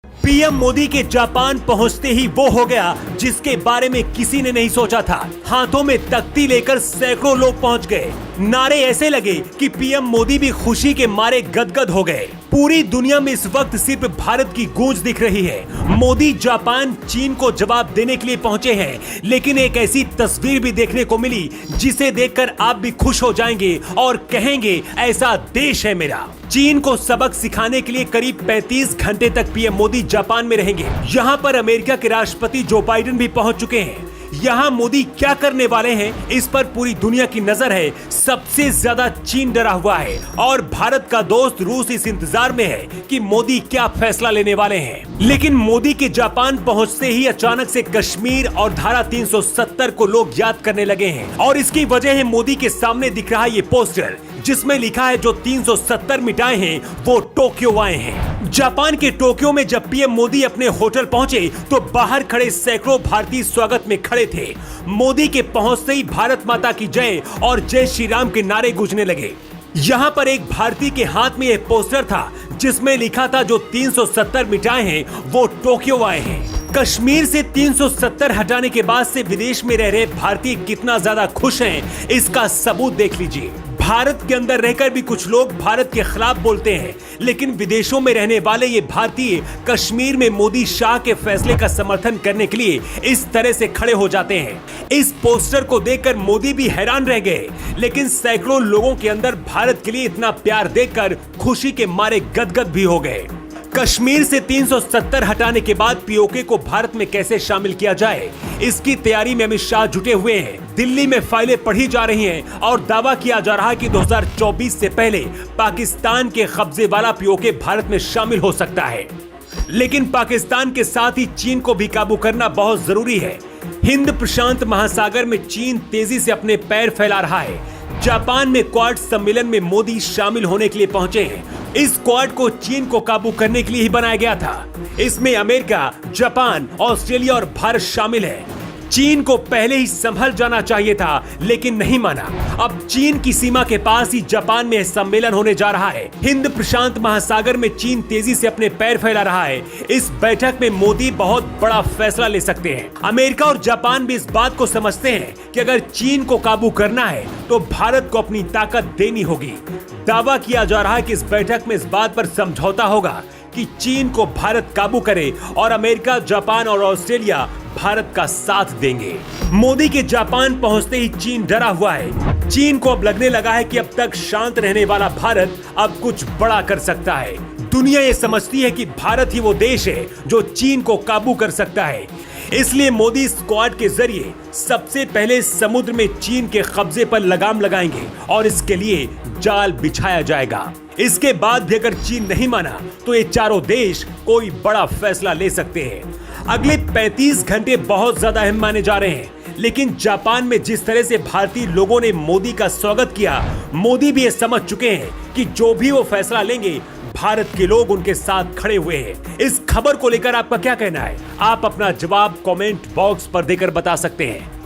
PM Modi के Japan पहुंचते ही वो हो गया जिसके बारे में किसी ने नहीं सोचा था। हाथों में तख्ती लेकर सैकड़ों लोग पहुंच गए। नारे ऐसे लगे कि पीएम मोदी भी खुशी के मारे गदगद हो गए। पूरी दुनिया में इस वक्त सिर्फ भारत की गूंज दिख रही है। मोदी जापान चीन को जवाब देने के लिए पहुंचे हैं, लेकिन एक ऐसी तस्वीर भी देखने को मिली जिसे देखकर आप भी खुश हो जाएंगे और कहेंगे ऐसा देश है मेरा। चीन को सबक सिखाने के लिए करीब 35 घंटे तक पीएम मोदी जापान में रहेंगे। यहाँ पर अमेरिका के राष्ट्रपति जो बाइडेन भी पहुंच चुके हैं। यहाँ मोदी क्या करने वाले हैं, इस पर पूरी दुनिया की नजर है। सबसे ज्यादा चीन डरा हुआ है और भारत का दोस्त रूस इस इंतजार में है कि मोदी क्या फैसला लेने वाले हैं। लेकिन मोदी के जापान पहुंचते ही अचानक से कश्मीर और धारा 370 को लोग याद करने लगे हैं और इसकी वजह है मोदी के सामने दिख रहा ये पोस्टर जिसमें लिखा है जो 370 मिटाए हैं वो टोक्यो आए हैं। जापान के टोक्यो में जब पीएम मोदी अपने होटल पहुंचे तो बाहर खड़े सैकड़ों भारतीय स्वागत में खड़े थे। मोदी के पहुंचते ही भारत माता की जय और जय श्री राम के नारे गूंजने लगे। यहाँ पर एक भारतीय के हाथ में एक पोस्टर था जिसमें लिखा था जो 370 मिटाए हैं वो टोक्यो आए हैं। कश्मीर से 370 हटाने के बाद से विदेश में रह रहे भारतीय कितना ज्यादा खुश हैं, इसका सबूत देख लीजिए। भारत के अंदर रहकर भी कुछ लोग भारत के खिलाफ बोलते हैं, लेकिन विदेशों में रहने वाले ये भारतीय कश्मीर में मोदी शाह के फैसले का समर्थन करने के लिए इस तरह से खड़े हो जाते हैं। इस पोस्टर को देखकर मोदी भी हैरान रह गए, लेकिन सैकड़ों लोगों के अंदर भारत के लिए इतना प्यार देखकर खुशी के मारे गदगद भी हो गए। कश्मीर से 370 हटाने के बाद पीओके को भारत में कैसे शामिल किया जाए, इसकी तैयारी में अमित शाह जुटे हुए हैं। दिल्ली में फाइलें पढ़ी जा रही हैं और दावा किया जा रहा है कि 2024 से पहले पाकिस्तान के कब्जे वाला पीओके भारत में शामिल हो सकता है। लेकिन पाकिस्तान के साथ ही चीन को भी काबू करना बहुत जरूरी है। हिंद प्रशांत महासागर में चीन तेजी से अपने पैर फैला रहा है। जापान में क्वाड सम्मेलन में मोदी शामिल होने के लिए पहुंचे हैं। इस क्वाड को चीन को काबू करने के लिए ही बनाया गया था। इसमें अमेरिका, जापान, ऑस्ट्रेलिया और भारत शामिल है। चीन को पहले ही संभल जाना चाहिए था, लेकिन नहीं माना। अब चीन की सीमा के पास ही जापान में सम्मेलन होने जा रहा है। हिंद प्रशांत महासागर में चीन तेजी से अपने पैर फैला रहा है। इस बैठक में मोदी बहुत बड़ा फैसला ले सकते हैं। अमेरिका और जापान भी इस बात को समझते हैं कि अगर चीन को काबू करना है तो भारत को अपनी ताकत देनी होगी। दावा किया जा रहा है कि इस बैठक में इस बात पर समझौता होगा कि चीन को भारत काबू करे और अमेरिका, जापान और ऑस्ट्रेलिया भारत का साथ देंगे। मोदी के जापान पहुंचते ही चीन डरा हुआ है। चीन को अब लगने लगा है कि अब तक शांत रहने वाला भारत अब कुछ बड़ा कर सकता है। दुनिया ये समझती है कि भारत ही वो देश है जो चीन को काबू कर सकता है। इसलिए मोदी स्क्वाड के जरिए सबसे पहले समुद्र में चीन के कब्जे पर लगाम लगाएंगे और इसके लिए जाल बिछाया जाएगा। इसके बाद भी अगर चीन नहीं माना तो ये चारों देश कोई बड़ा फैसला ले सकते हैं। अगले 35 घंटे बहुत ज्यादा अहम माने जा रहे हैं, लेकिन जापान में जिस तरह से भारतीय लोगों ने मोदी का स्वागत किया, मोदी भी ये समझ चुके हैं कि जो भी वो फैसला लेंगे भारत के लोग उनके साथ खड़े हुए हैं। इस खबर को लेकर आपका क्या कहना है? आप अपना जवाब कमेंट बॉक्स पर देकर बता सकते हैं।